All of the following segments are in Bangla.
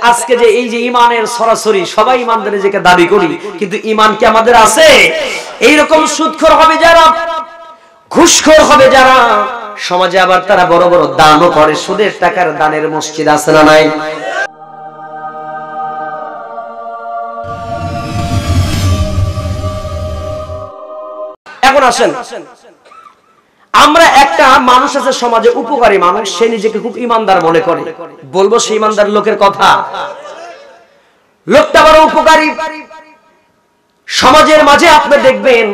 আজকে যে এই যে ইমানের সরাসরি সবাই ইমানদার নিজেকে দাবি করি, কিন্তু ইমান কি আমাদের আছে? এইরকম সুদখোর হবে যারা, ঘুষখোর হবে যারা, সমাজে আবার তারা বড় বড় দানও করে। সুদের টাকার দানের মসজিদ আছে না নাই? এখন আসেন, আমরা একটা মানুষ আছে সমাজে উপকারী মানুষ, সে নিজেকে খুব ইমানদার মনে করে, বলবো সে ইমানদার লোকের কথা? লোকটা বড় উপকারী, সমাজের মাঝে আপনি দেখবেন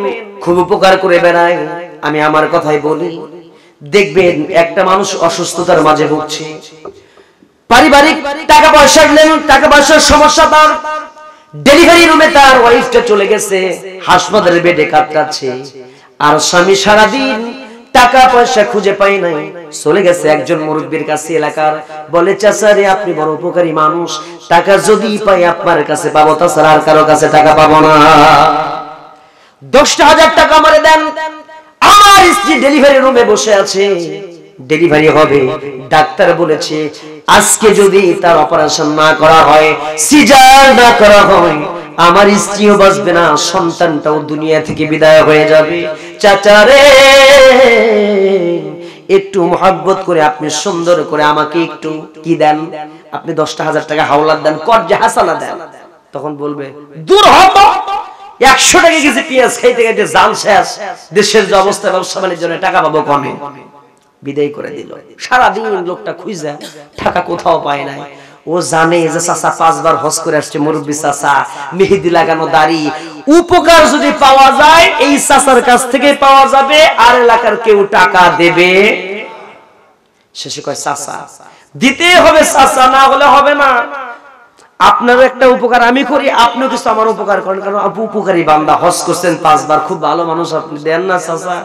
খুব উপকার করে বেড়ায়। আমি আমার কথাই বলি, দেখবেন একটা মানুষ অসুস্থতার মাঝে ভুগছে, পারিবারিক টাকা পয়সার সমস্যা, তার ডেলিভারি রুমে তার ওয়াইফটা চলে গেছে, হাসপাতালের বেডে কাতরাচ্ছে, আর স্বামী সারাদিন টাকা পয়সা খুঁজে পাই নাই, চলে গেছে একজন মুরব্বির কাছে এলাকার, বলে চাচা রে আপনি বড় উপকারী মানুষ, টাকা যদি পাই আপনার কাছে পাবো, তাছাড়া আর কারো কাছে টাকা পাবো না। 10,000 টাকা আমারে দেন, আমার স্ত্রী ডেলিভারি রুমে বসে আছে, ডেলিভারি হবে, ডাক্তার বলেছে আজকে যদি তার অপারেশন না করা হয়, সিজার না করা হয়, আমার স্ত্রীও বাঁচবে না, সন্তানটাও দুনিয়া থেকে বিদায় হয়ে যাবে। চাচা রে একটু মহব্বত করে আপনি সুন্দর করে আমাকে একটু কি দেন, আপনি 10,000 টাকা হাওলাত দেন, কর্জে হাসানা দেন। তখন বলবে দূর হব, 100 টাকা কেজি পেঁয়াজ খাইতে খাইতে জান শেষ, দেশের যে অবস্থা ব্যবসা বাণিজ্যের জন্য টাকা পাবো কমে, বিদায় করে দিল। সারাদিন লোকটা খুঁজে টাকা কোথাও পায় নাই। ও জানে যে চাচা 5 বার হজ করে আসছে, মুরব্বি চাচা, মেহেদি লাগানো দাড়ি, উপকার যদি পাওয়া যায় এই চাচার কাছ থেকে পাওয়া যাবে, আর এলাকার কেউ টাকা দেবে? শেষে কয় চাচা দিতে হবে, চাচা না হলে হবে না। আপনার একটা উপকার আমি করি, আপনিও কিছু আমার উপকার করেন, কারণ আপনি উপকারী বান্দা, হজ করছেন 5 বার, খুব ভালো মানুষ, আপনি দেন না চাচা?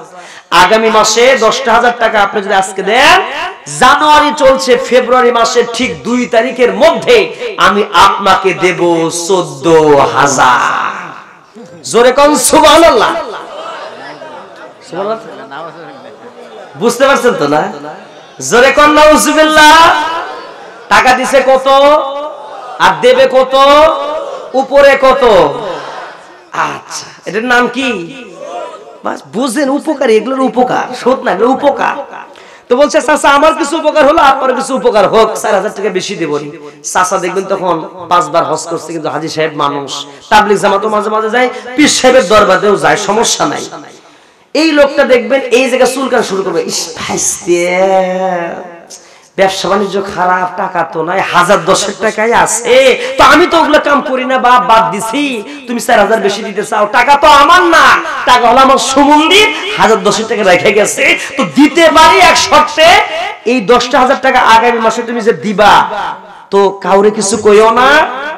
আগামী মাসে 10,000 টাকা আপনি যদি আজকে দেন, জানুয়ারি চলছে, ফেব্রুয়ারি মাসের ঠিক 2 তারিখের মধ্যে আমি আপনাকে দেব 14,000। জোরে কোন সুবহানাল্লাহ। বুঝতে পারছেন তো না? জোরে কোন নাউজুবিল্লাহ। টাকা দিছে কত আর দেবে কত, উপরে কত? আচ্ছা, এটার নাম কি? বুঝেন, উপকার, এগুলোর উপকার, শোধ না, উপকার। তো বলছে চাচা আমার কিছু উপকার হলো, আপনার কিছু উপকার হোক, 4,000 টাকা বেশি দেব। চাচা দেখবেন তখন 5 বার হজ করছে, কিন্তু হাজী সাহেব মানুষ, তাবলীগ জামাতও মাঝে মাঝে যায়, পীর সাহেবের দরবারেও যায়, সমস্যা নাই। এই লোকটা দেখবেন এই জায়গায় চুলকান শুরু করবে, ব্যবসা বাণিজ্য খারাপ, টাকা তো নাই, 1,000-10 টাকাই আছে, তো আমি তো ওগুলো কাম করি না, বাদ দিছি, তুমি 4,000 বেশি দিতে চাও, টাকা তো আমার না, টাকা হলো আমার সুমন্দির, 1,010 টাকা রেখে গেছে, তো দিতে পারি এক শর্তে, এই 10,000 টাকা আগামী মাসে তুমি যে দিবা, তো কাউরে কিছু কইও না,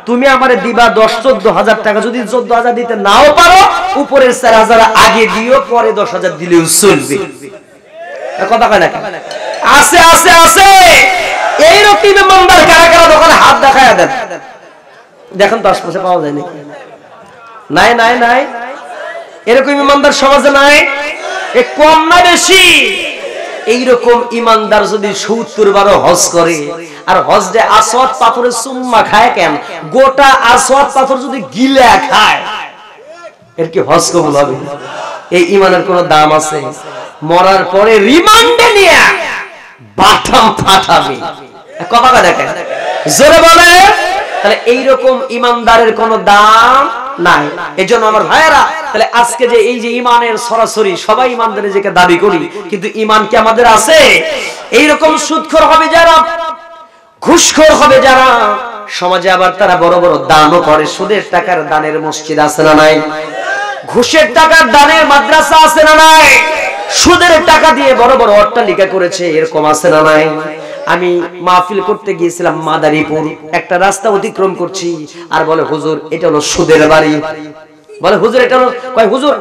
তুমি আমারে দিবা 10-14,000 টাকা, যদি 14,000 দিতে নাও পারো, উপরের 4,000 আগে দিও, পরে 10,000 দিলেও চলবে। কথা কয় না? আছে আছে আছে। এইরকম ইমানদার কারা কারা দোকানে হাত দেখায় দেন, দেখেন তো আশপাশে পাওয়া যায় নাকি? নাই নাই নাই, এরকম ইমানদার সমাজে নাই? এ কম না বেশি? এইরকম ইমানদার যদি 70 বারও হজ করে, আর হজ যে আসওয়াদ পাথরের চুম্মা খায়, কেন গোটা আসওয়াদ পাথর যদি গিলে খায়, এর কি হজ কবুল হবে? এই ইমানের কোন দাম আছে? মরার পরে রিমান্ডে নিয়ে বাটাম ফাটাবে। কথা দেখেন, জোরে বলে। তাহলে এইরকম ইমানদারের কোনো দাম নাই। এজন্য আমার ভাইয়েরা, তাহলে আজকে যে এই যে ইমানের সরাসরি সবাই ইমানদার নিজেকে দাবি করি, কিন্তু ইমান কি আমাদের আছে? এইরকম সুদখোর হবে যারা, ঘুষখোর হবে যারা, সমাজে আবার তারা বড় বড় দানও করে। সুদের টাকার দানের মসজিদ আছে না নাই? ঘুষের টাকার দানের মাদ্রাসা আছে না নাই? সুদের টাকা দিয়ে বড় বড় অট্টালিকা করেছে, এরকম আছে না নাই? আমি মাহফিল করতে গিয়েছিলাম মাদারীপুর, একটা রাস্তা অতিক্রম করছি, আর বলে হুজুর এটা হলো সুদের বাড়ি। বলে হুজুর এটা হলো, কয় হুজুর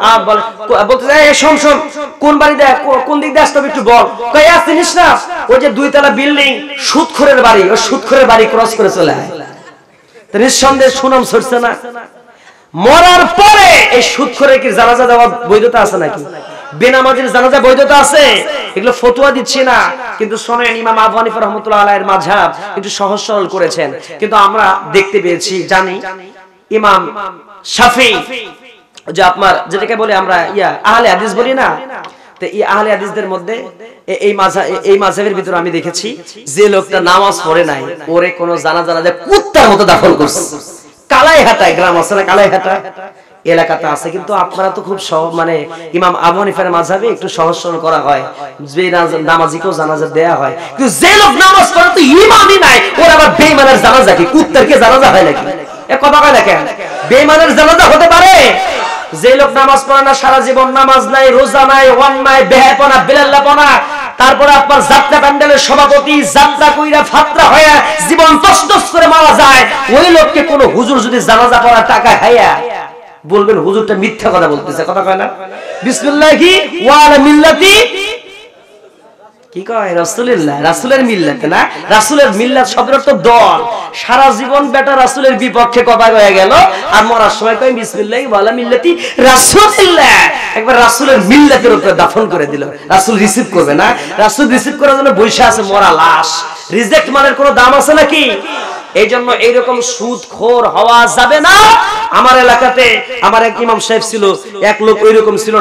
বলতে যায় শোন শোন, কোন বাড়ি দেখ, কোন দিক দিয়ে আসতে হবে একটু বল। কয় চিনিস না, ওই যে 2 তলা বিল্ডিং, সুদখোরের বাড়ি, ওই সুদখোরের বাড়ি ক্রস করে চলে আয়। তো নিঃসন্দেহে সুনাম ছড়ছে না? মরার পরে এই সুদখোরের কি জানাজা দেওয়ার বৈধতা আছে নাকি? বেনামাজির জানাজা বৈধতা আছে? এগুলো ফতোয়া দিচ্ছি না, কিন্তু শোনেন, ইমাম আবু হানিফা রাহমাতুল্লাহ আলাইহির মাযহাব একটু সহজ সরল করেছেন, কিন্তু আমরা দেখতে পেয়েছি, জানি ইমাম শাফিঈ, যে আপনার যেটাকে বলে আমরা আহলে হাদিস বলি না, তো এই আহলে হাদিসদের মধ্যে এই মাযহাবের ভিতরে আমি দেখেছি যে লোকটা নামাজ পড়ে নাই, ওরে কোন জানাজা কুত্তার মতো দাফন করছে। কালাইহাটায় গ্রাম আছে না, কালাইহাটা এলাকাতে আছে, কিন্তু আপনারা তো খুব মানে ইমাম আবু হানিফার মাযহাবে একটু সহজ সরল করা হয়, যে নামাজিকেও জানাজা দেয়া হয়, কিন্তু যে লোক নামাজ পড়ে তো ইমামই নাই, ওর আবার বেঈমানের জানাজা কি? কুত্তার কি জানাজা হয় নাকি? এ কথা কয় না কেন? বেঈমানের জানাজা হতে পারে? যে লোক নামাজ পড়ে না, সারা জীবন নামাজ নাই, রোজা নাই, অন্যায়, বেহায়াপনা, বেলাল্লাপনা, তারপরে আপনার যাত্রা প্যান্ডেলের সভাপতি, যাত্রা কইরা ফাত্রা হয়ে জীবন তছনছ করে মারা যায়, ওই লোককে কোন হুজুর যদি জানাজা পড়ার টাকা খাইয়া বলবেন হুজুরটা মিথ্যা কথা বলতেছে, কথা কয় না? বিসমিল্লাহি ওয়া আলা মিল্লাতি কি কয়? রাসূলুল্লাহ, রাসূলের মিল্লাত না, রাসূলের মিল্লাত শব্দের অর্থ দল। সারা জীবন বেটা রাসূলের বিপক্ষে কথা হয়ে গেল, আর মরার সময় কয় বিসমিল্লাহি ওয়া আলা মিল্লাতি রাসূলুল্লাহ, একবার রাসূলের মিল্লাতের উপরে দাফন করে দিল। রাসূল রিসিভ করবে না? রাসূল রিসিভ করার জন্য বসে আছে মরা লাশ। রিজেক্ট মানের কোনো দাম আছে নাকি? এই জন্য এইরকম সুদখোর হওয়া যাবে না। আমার এলাকাতে আমার এক ইমাম সাহেব ছিল, এক লোক ওইরকম ছিল,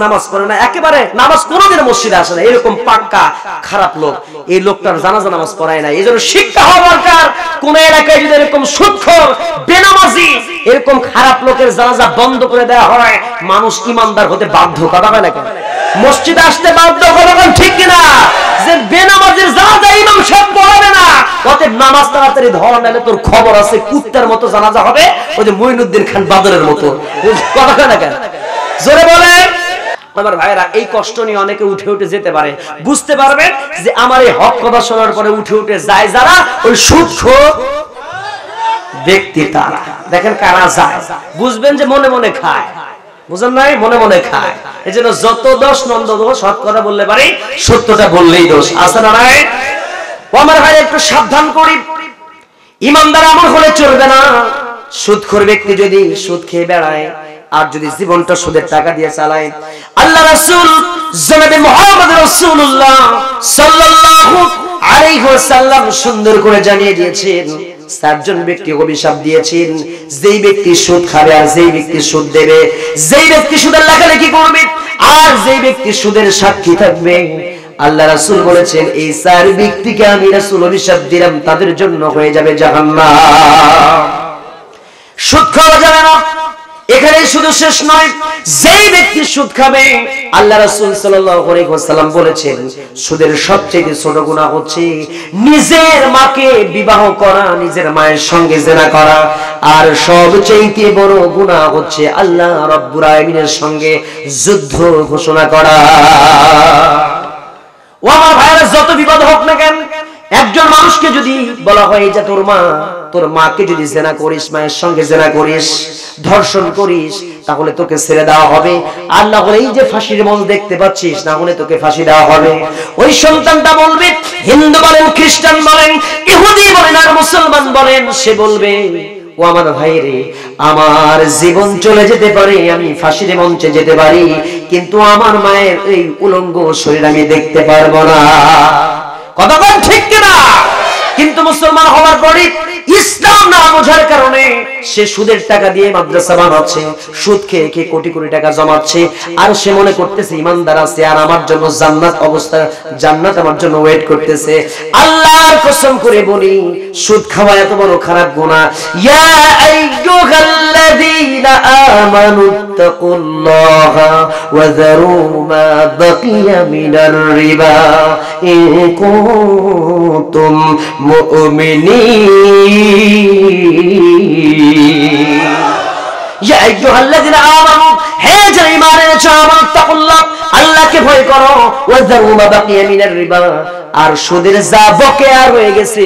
নামাজ পড়ে না, একেবারে নামাজ কোনোদিন মসজিদে আসে না, এরকম পাক্কা খারাপ লোক। এই লোকটার জানাজা নামাজ পড়ায় না। এই জন্য শিক্ষা হওয়া দরকার, কোন এলাকায় যদি এরকম সুদখোর, বেনামাজি, এরকম খারাপ লোকের জানাজা বন্ধ করে দেওয়া হয়, মানুষ ইমানদার হতে বাধ্য, কথা হয় না কেন? মসজিদে আসতে বাধ্য, কথা বলেন ঠিক কিনা? যে বেনামাজির জানাজা ইমাম সাহেব পড়াবে না, অতএব নামাজ তাড়াতাড়ি ধর, নাহলে তোর খবর আছে, কুত্তার মতো জানাজা হবে, ওই যে মঈনুদ্দিন খান বাদরের মতো, কথা হয় না কেন? জোরে বলে। আমার ভাইরা, এই কষ্ট নিয়ে অনেকে উঠে উঠে যেতে পারে, বুঝতে পারবেন যে আমার এই হক কথা শোনার পরে উঠে উঠে যায় যারা, ওই সুদখোর ব্যক্তি তারা। দেখেন কারা যায়, বুঝবেন যে মনে মনে খায়, বুঝেন নাই? মনে মনে খায়। এই জন্য যত দোষ নন্দ দোষ, হক কথা বললে পারি, সত্যটা বললেই দোষ, আছে না নাই? আমার ভাই একটু সাবধান করি, ইমানদার আমল হলে চলবে না। সুদখোর ব্যক্তি যদি সুদ খেয়ে বেড়ায়, আর যদি জীবনটা সুদের টাকা দিয়ে চালায়, আল্লাহ রাসূল জনাবে মুহাম্মদ রাসূলুল্লাহ সাল্লাল্লাহু আলাইহি ওয়াসাল্লাম সুন্দর করে জানিয়ে দিয়েছেন, চারজন ব্যক্তি অভিশাপ দিয়েছেন, যেই ব্যক্তি সুদ খাবে, আর যেই ব্যক্তি সুদ দেবে, যেই ব্যক্তি সুদের লেখালেখি করবে, আর যেই ব্যক্তি সুদের সাক্ষী থাকবে, আল্লাহ রাসূল বলেছেন এই চার ব্যক্তিকে আমি রাসূল অভিশাপ দিলাম, তাদের জন্য হয়ে যাবে জাহান্নাম। সুদ খাওয়া যাবে না। এখানে শুধু শেষ নয়, যেই ব্যক্তি সুদ খাবে, আল্লাহ রাসূল সাল্লাল্লাহু আলাইহি ওয়াসাল্লাম বলেছেন সুদের সবচেয়ে ছোট গুনাহ হচ্ছে নিজের মাকে বিবাহ করা, নিজের মায়ের সঙ্গে জিনা করা, আর সবচেয়ে বড় গুনাহ হচ্ছে আল্লাহ রাব্বুল আলামিনের সঙ্গে যুদ্ধ ঘোষণা করা। ও আমার ভাইরা, যত বিপদ হোক না কেন, একজন মানুষকে যদি বলা হয় যে তোর মাকে যদি জিনা করিস, মায়ের সঙ্গে জিনা করিস, ধর্ষণ করিস, তাহলে তোকে ছেড়ে দেওয়া হবে, আর না হলে এই যে ফাঁসির মঞ্চ দেখতে পাচ্ছিস, না হলে তোকে ফাঁসি দেওয়া হবে। ওই সন্তানটা বলবে, হিন্দু বলেন, খ্রিস্টান বলেন, ইহুদি বলেন, আর মুসলমান বলেন, সে বলবে ও আমার ভাই রে, আমার জীবন চলে যেতে পারে, আমি ফাঁসির মঞ্চে যেতে পারি, কিন্তু আমার মায়ের এই উলঙ্গ শরীর আমি দেখতে পারবো না। কথা বল ঠিক কিনা? কিন্তু মুসলমান হওয়ার পরে ইসলাম না বোঝার কারণে সে সুদের টাকা দিয়ে মাদ্রাসা বানাচ্ছে, সুদ খেয়ে খেয়ে কোটি কোটি টাকা জমাচ্ছে, আর সে মনে করতেছে ইমানদার আছে, আর আমার জন্য জান্নাত আমার জন্য ওয়েট করতেছে। আল্লাহর কসম করে বলি, সুদ খাওয়া এত বড় খারাপ গুনাহ। ইয়া আইয়ুহাল্লাযীনা আমানুত্তাকুল্লাহা ওয়া যারু মা বাকিয়া মিনার রিবা ইন কুনতুম মুমিনিন। ইয়া আইয়ুহাল্লাযীনা আমানু, হে যারা ঈমান এনেছো, আমানুত্তাকুল্লাহ, আল্লাহকে ভয় করো, ওয়া যারু মা বাকিয়া মিনার রিবা, আর সুদের যা বকেয়া রয়ে গেছে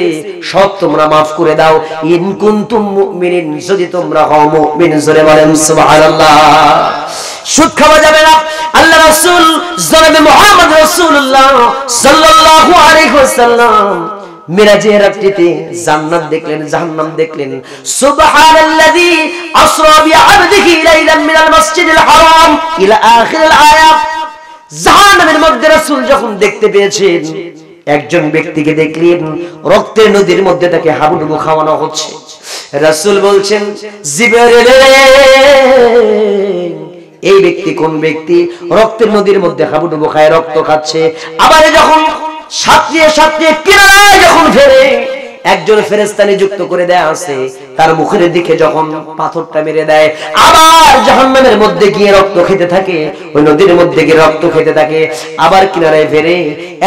সব তোমরা maaf করে দাও, ইন কুনতুম মুমিনিন, যদি তোমরা হও মুমিন। জোরে বলেন সুবহানাল্লাহ। সুদ খাওয়া যাবে না। আল্লাহ রাসূল জনাবে মুহাম্মদ রাসূলুল্লাহ সাল্লাল্লাহু আলাইহি ওয়াসাল্লাম মিরাজের রাত্রিতে জান্নাত দেখলেন, জাহান্নাম দেখলেন। সুবহানাল্লাযী আসরা বিআবদিহি লাইলাম মিনাল মাসজিদিল হারাম ইলা আখিরিল আয়াত। জাহান্নামের মধ্যে রাসূল যখন দেখতে পেয়েছেন, একজন ব্যক্তিকে দেখলেন রক্তের নদীর মধ্যে তাকে হাবুডুবু খাওয়ানো হচ্ছে। রাসূল বলছেন, জিবরিল, এই ব্যক্তি কোন ব্যক্তি? রক্তের নদীর মধ্যে হাবুডুবু খায়, রক্ত খাচ্ছে। আবার যখন সাথে সাথে কিনারায় যখন ফেরে, একজন ফেরেশতা নিযুক্ত করে দেয়া আছে, তার মুখের দিকে যখন পাথরটা মেরে দেয়, আবার জাহান্নামের মধ্যে গিয়ে রক্ত খেতে থাকে, ওই নদীর মধ্যে গিয়ে রক্ত খেতে থাকে। আবার কিনারায় ফেরে,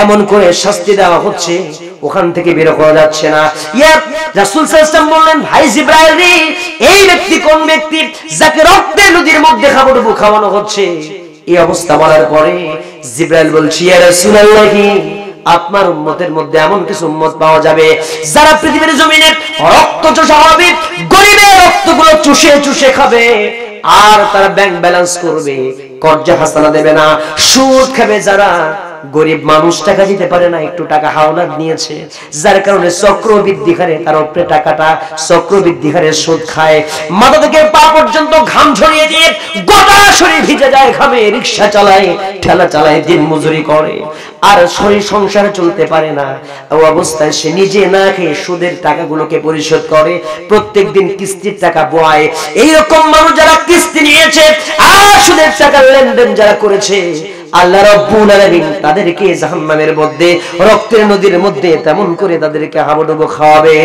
এমন করে শাস্তি দেওয়া হচ্ছে, ওখান থেকে বের করা যাচ্ছে না। রাসূল সাল্লাল্লাহু আলাইহি ওয়াসাল্লাম বললেন, ভাই জিবরাইল রে, এই ব্যক্তি কোন ব্যক্তি যাকে রক্তের নদীর মধ্যে হাবুডুবু খাওয়ানো হচ্ছে? এই অবস্থা বলার পরে জিবরাইল বলছে, ইয়া রাসূলুল্লাহ, আপনার উম্মতের মধ্যে এমন কিছু উম্মত পাওয়া যাবে যারা পৃথিবীর জমিনে রক্ত চোষা হবে, গরিবের রক্তগুলো চুষে চুষে খাবে, আর তারা ব্যাংক ব্যালেন্স করবে, কর্জা হাসানা দেবে না, সুদ খাবে। যারা গরিব মানুষ টাকা দিতে পারে না, একটু টাকা হাওলাত নিয়েছে, যার কারণে চক্রবৃদ্ধি হারে তার উপরে টাকাটা চক্রবৃদ্ধি হারে সুদ খায়, মাথা থেকে পা পর্যন্ত ঘাম ঝরিয়ে দিয়ে গোটা শরীর ভিজে যায় ঘামে, রিকশা চালায়, ঠেলা চালায়, দিন মজুরি করে, আর শরীর সংসারে চলতে পারে না। ও অবস্থায় সে নিজে না খেয়ে সুদের টাকাগুলোকে পরিশোধ করে, প্রত্যেকদিন কিস্তির টাকা বয়। এইরকম মানুষ যারা কিস্তি নিয়েছে আর সুদের টাকার লেনদেন যারা করেছে, আল্লাহ রাব্বুল আলামিন তাদেরকে জাহান্নামের মধ্যে রক্তের নদীর মধ্যে তেমন করে তাদেরকে হাবুডুবু খাওয়াবে।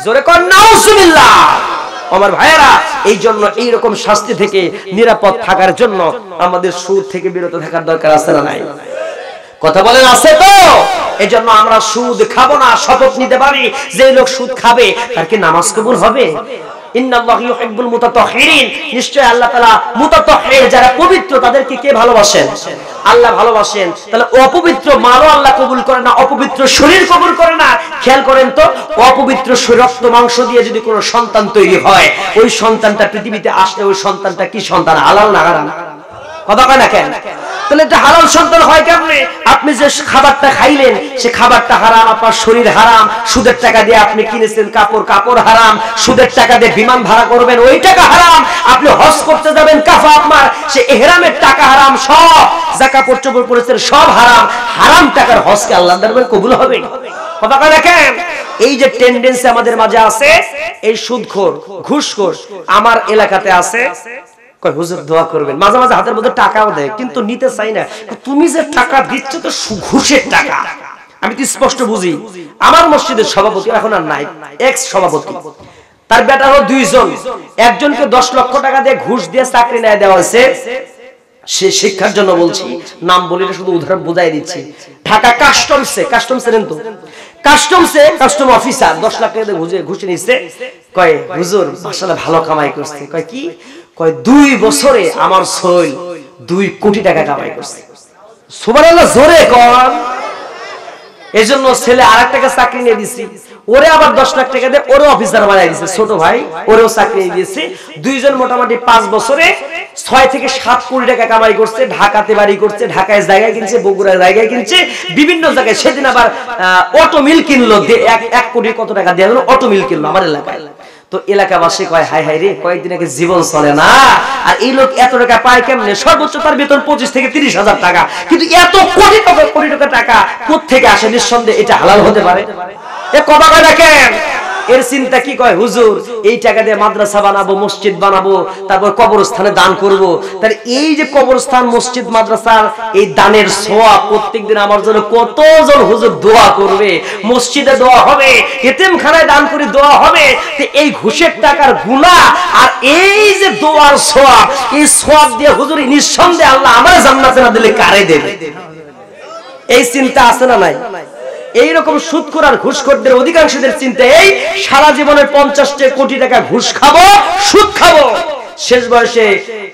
জোরে কর নাউজুবিল্লাহ। আমার ভাইয়েরা, এই জন্য এইরকম শাস্তি থেকে নিরাপদ থাকার জন্য আমাদের সুদ থেকে বিরত থাকার দরকার আছে না নাই? কথা বলেন, আছে তো? এই জন্য আমরা সুদ খাবো না, শপথ নিতে পারি যে লোক সুদ খাবে তার কি নামাজ কবুল হবে? ইন্নাল্লাহু ইউহিব্বুল মুতাতাহহিরিন, নিশ্চয় আল্লাহ তাআলা মুতাতাহহির যারা পবিত্র তাদেরকে কে ভালোবাসেন? আল্লাহ ভালোবাসেন। তাহলে অপবিত্র মালও আল্লাহ কবুল করে না, অপবিত্র শরীর কবুল করে না। খেয়াল করেন তো, অপবিত্র রক্ত মাংস দিয়ে যদি কোনো সন্তান তৈরি হয়, ওই সন্তানটা পৃথিবীতে আসলে ওই সন্তানটা কি সন্তান? হালাল না হারাম? কথা কয় না কেন? তাহলে এটা হালাল সন্তান হয় কেমনে? আপনি যে খাবারটা খাইলেন সে খাবারটা হারাম, আপনার শরীর হারাম, সুদের টাকা দিয়ে আপনি কিনেছেন কাপড়, কাপড় হারাম, সুদের টাকা দিয়ে বিমান ভাড়া করবেন, ওই টাকা হারাম। আপনি হজ করতে যাবেন, কাফা আপনার, সে ইহরামের টাকা হারাম, সব যা কাপড় চোপড় পরেছেন সব হারাম। হারাম টাকার হজকে আল্লাহর দরবারে কবুল হবে? কথা কয় না কেন? এই যে টেন্ডেন্সি আমাদের মাঝে আছে, এই সুদখোর, ঘুষখোর আমার এলাকাতে আছে। কয় হুজুর দোয়া করবেন, মাঝে মাঝে হাতের মধ্যে টাকাও দেয়, কিন্তু নিতে চাই না। তুমি যে টাকা দিচ্ছ তো ঘুষের টাকা। আমি তো স্পষ্ট বুঝি। আমার মসজিদের সভাপতি এখন আর নাই, এক্স সভাপতি, তার বেটা হলো 2 জন। একজনকে 10 লক্ষ টাকা দিয়ে ঘুষ দিয়ে চাকরি নিয়ে দেওয়া হয়েছে। সে শিক্ষার জন্য বলছি, নাম বলি না, শুধু উদাহরণ বুঝাই দিচ্ছি। ঢাকা কাস্টমসে, কাস্টম ছিলেন তো, কাস্টমসে কাস্টম অফিসার 10 লাখ টাকা দিয়ে ঘুষ নিচ্ছে। কয় হুজুর মাশাআল্লাহ ভালো কামাই করছে। কয় কি? কয় 2 বছরে আমার সোল 2 কোটি টাকা কামাই করছে। সুবহানাল্লাহ, জোরে কর। এজন্য ছেলে আরেকটাকে চাকরি নিয়ে দিছি, ওরে আবার 10 লাখ টাকা দিয়ে ওরে অফিসার বানাই দিয়েছে, ছোট ভাই ওরেও চাকরি দিয়েছে। 2 জন মোটামুটি 5 বছরে 6 থেকে 7 কোটি টাকা কামাই করছে। ঢাকাতে বাড়ি করছে, ঢাকায় জায়গায় কিনছে, বগুড়ায় জায়গায় কিনছে, বিভিন্ন জায়গায়। সেদিন আবার অটো মিল কিনলো, 1 কোটি কত টাকা দিয়ে অটো মিল কিনলো আমার এলাকায়। তো এলাকাবাসী কয় হাই হাই রে, কয়েকদিন আগে জীবন চলে না, আর এই লোক এত টাকা পায় কেমনে? সর্বোচ্চ তার বেতন 25 থেকে 30 হাজার টাকা, কিন্তু এত কোটি টাকা কোত্থেকে আসে? নিঃসন্দেহে এটা হালাল হতে পারে? এ কথা কয় না কেন? এর চিন্তা কি? কয় হুজুর এই টাকা দিয়ে মাদ্রাসা বানাবো, মসজিদ বানাবো, তারপর কবরস্থানে দান করব। তাহলে এই যে কবরস্থান, মসজিদ, মাদ্রাসার এই দানের সওয়াব প্রত্যেকদিন আমার জন্য কতজন হুজুর দোয়া করবে, মসজিদে দোয়া হবে, এতিমখানায় দান করে দোয়া হবে। তো এই ঘুষের টাকার গুনাহ আর এই যে দোয়ার সওয়াব, এই সওয়াব দিয়ে হুজুর নিঃসন্দেহে আল্লাহ আমার জান্নাতে না দিলে কারে দেবে? এই চিন্তা আছে না নাই? এইরকম সুদখোর আর ঘুষখোরদের অধিকাংশদের চিন্তা এই, সারা জীবনের 50 কোটি টাকা ঘুষ খাবো, সুদ খাবো, শেষ বয়সে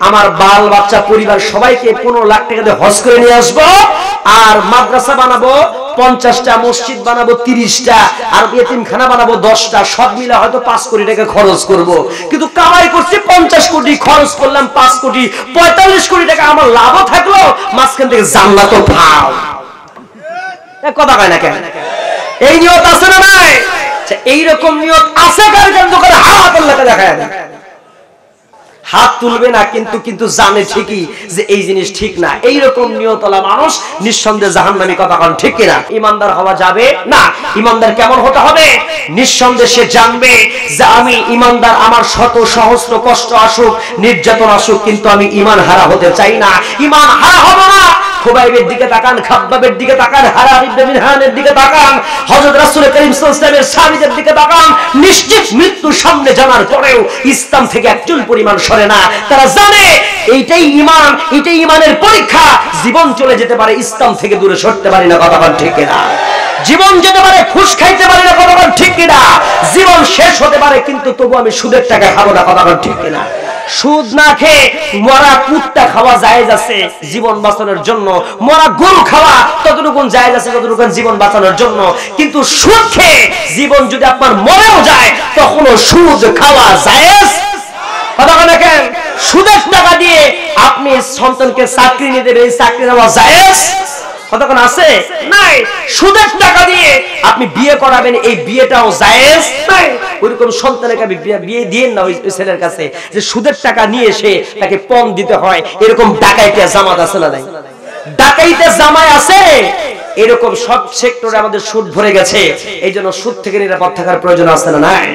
আমার বাল বাচ্চা পরিবার সবাইকে 15 লাখ টাকা দিয়ে হজ করে নিয়ে আসবো, আর মাদ্রাসা বানাবো 50টা, মসজিদ বানাবো 30টা, আর এতিমখানা বানাবো 10টা, সব মিলে হয়তো 5 কোটি টাকা খরচ করব। কিন্তু কামাই করছি 50 কোটি, খরচ করলাম 5 কোটি, 45 কোটি টাকা আমার লাভও থাকলো, মাঝখান থেকে জান্নাতও পাও। কথা কয় না কেন? এই নিয়ত আছে না নাই? এইরকম নিয়ত আছে কার জন্য করে হাত আল্লাহকে দেখায় না, হাত তুলবে না কিন্তু কিন্তু জানে ঠিকই যে এই জিনিস ঠিক না। এইরকম নিয়তওয়ালা মানুষ নিঃসন্দেহে জাহান্নামী। কথা কোন ঠিক কিনা? ইমানদার হওয়া যাবে না। ইমানদার কেমন হতে হবে? নিঃসন্দেহে সে জানবে যে আমি ইমানদার, আমার শত সহস্র কষ্ট আসুক, নির্যাতন আসুক, কিন্তু আমি ঈমান হারা হতে চাই না। ঈমান হারা হব না। খুবাইবের দিকে তাকান, খাব্বাবের দিকে তাকান, হারার ইবনে মিনহানের দিকে তাকান, হযরত রাসূল করিম সাল্লাল্লাহু আলাইহি ওয়াসাল্লামের সাহাবীদের দিকে তাকান। নিশ্চিত মৃত্যু সামনে জানার পরেও ইসলাম থেকে একচুল পরিমাণ সরে না। তারা জানে এইটাই ঈমান, এটাই ঈমানের পরীক্ষা। জীবন চলে যেতে পারে, ইসলাম থেকে দূরে সরতে পারি না। কথা বল ঠিক কিনা? জীবন যেতে পারে, ঘুষ খাইতে পারি না। কথা বল ঠিক কিনা? জীবন শেষ হতে পারে, কিন্তু তবু আমি সুদের টাকা খাবো না। কথা বল ঠিক কিনা? সুদ না খেয়ে মরা কুত্তা খাওয়া জায়েজ আছে জীবন বাঁচানোর জন্য, মরা গরু খাওয়া ততটুকু জায়েজ আছে যতটুকু জীবন বাঁচানোর জন্য। কিন্তু সুদ খেয়ে জীবন যদি আপনার মরেও যায়, তখনও সুদ খাওয়া জায়েজ। কথা বলে কেন? সুদের টাকা দিয়ে আপনি সন্তানকে চাকরি নিয়ে দেবেন, এই চাকরি নেওয়া জায়েজ? কতক্ষণ আছে নাই? সুদের টাকা দিয়ে আপনি বিয়ে করাবেন, এই বিয়েটাও জায়েজ নাই। ওইরকম সন্তানকে আপনি বিয়ে দিয়েন না ওই ছেলের কাছে যে সুদের টাকা নিয়ে এসে তাকে পণ দিতে হয়। এরকম ডাকাইতে জামাত আছে না নাই? ডাকাইতে জামায় আছে। এরকম সব সেক্টরে আমাদের সুদ ভরে গেছে। এই জন্য সুদ থেকে নিরাপদ থাকার প্রয়োজন আছে না নাই?